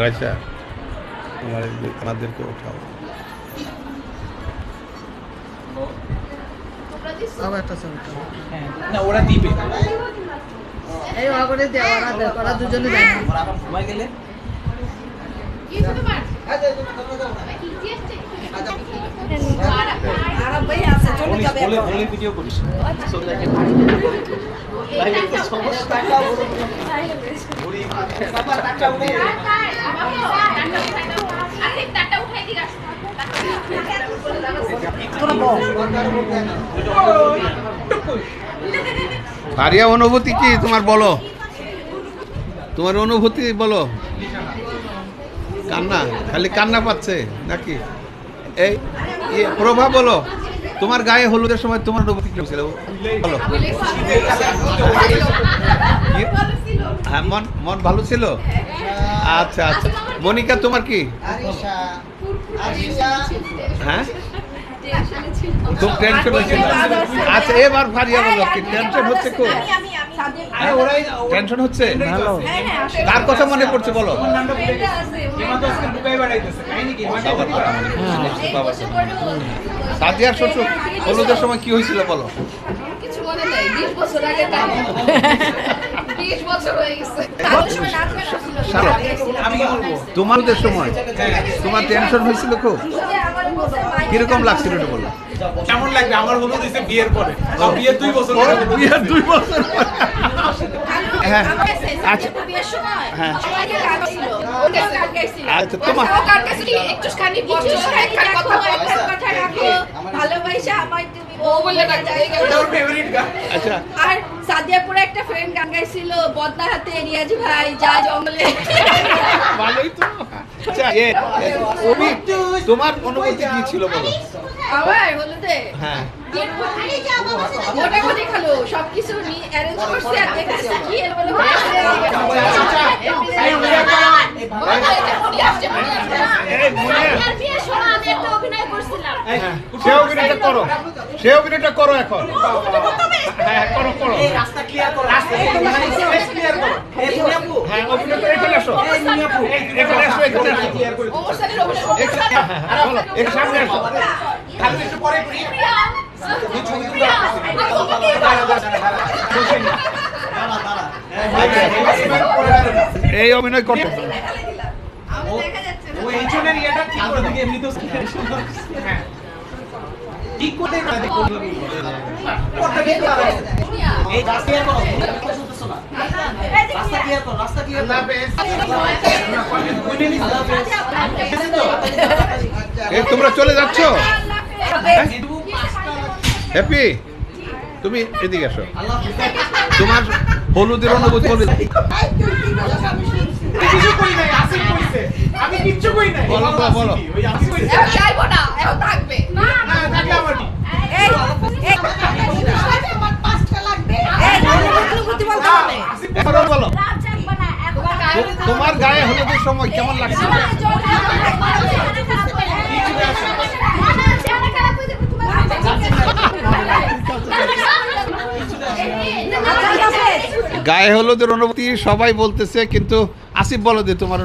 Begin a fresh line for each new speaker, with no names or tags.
রাইসা তোমার আমাদেরকে উঠাও।
আবার একটা ছবি
না ওরা দিবে
এই ওরা দেওয়া ওরা দুজনে যায় না
ওরা আবার ঘুমায় গেলে ভিডিও করিস
ফারিয়া অনুভূতি কি তোমার, বলো তোমার অনুভূতি বলো। কান্না, খালি কান্না পাচ্ছে নাকি? এই প্রভা বলো, তোমার গায়ে হলুদের সময় তোমার অনুভূতি কি ছিল বলো। হ্যাঁ, মন মন ভালো ছিল। আচ্ছা আচ্ছা, মনিকা তোমার কি? হ্যাঁ, খুব টেনশন হচ্ছে। আচ্ছা, এবার ফারিয়া বলো, কি টেনশন হচ্ছে? খুব টেনশন হচ্ছে। কার কথা মনে পড়ছে বলো। সাদিয়ার শ্বশুর হলুদের সময় কি হয়েছিল বলো।
কিছু মনে নাই, 20 বছর আগে 20 বছর হয়ে গেছে।
তোমাদের সময় তোমার টেনশন হয়েছিল খুব? কিরকম লাগছিল একটু বলো।
কেমন লাগবে? আমার হলুদ হয়েছে বিয়ের পরে, বিয়ের 2 বছর
বিয়ের 2 বছর পরে। হ্যাঁ আচ্ছা হ্যাঁ আচ্ছা, তোমার
একটুখানি কথা রাখো, ভালোবাসা আমার তুমি ও বলে ডাকতে।
আচ্ছা,
আর সাদিয়াপুরে একটা ফ্রেন্ড গান গাইছিল, বদনা হাতে রিয়াজ ভাই যা জঙ্গলে।
ভালোই তো। আচ্ছা, তোমার অনুভূতি কি ছিল বলো।
আমার হলুদে
হ্যাঁ,
মোটামুটি খালো সবকিছু অ্যারেঞ্জ করছে আর দেখতেছি কি এর বলে
সে অভিনয়টা করো, সে অভিনয়টা করো এখন। হ্যাঁ করো করো,
রাস্তা ক্লিয়ার করো, রাস্তা ক্লিয়ার করো। এই আপু,
হ্যাঁ অভিনয় করে এখানে আসো,
এই আপু
এখানে আসো, এখানে আসো,
ক্লিয়ার করে
ওমর স্যারের অভিনয়
বলো, এর সামনে আসো।
খালি একটু পরে করি।
এই অভিনয় করতে
দেখা যাচ্ছে
ও এই জনের ইয়েটা ঠিক করে দিকে এমনি তো সুন্দর। হ্যাঁ ঠিক করে না করলো ওটা কি করে এই রাস্তা ক্লিয়ার করো, রাস্তা ক্লিয়ার করো, রাস্তা ক্লিয়ার করো।
এই তোমরা চলে যাচ্ছ? হ্যাপি, তুমি এদিকে আসো। তোমার হলুদের অনুভূতি বলে।
কিছু কই নাই, আসিফ কইছে। আমি কিচ্ছু কই নাই।
বলো, বলো।
ওই আসিফ কইছে।
এখন যাইবো না, এখন থাকবে
না থাকে আমার
এই
এবার বলো, তোমার গায়ে হলুদের সময় কেমন লাগছিল? গায়ে হলুদের অনুভূতি সবাই বলতেছে, কিন্তু আসিফ বলো যে তোমার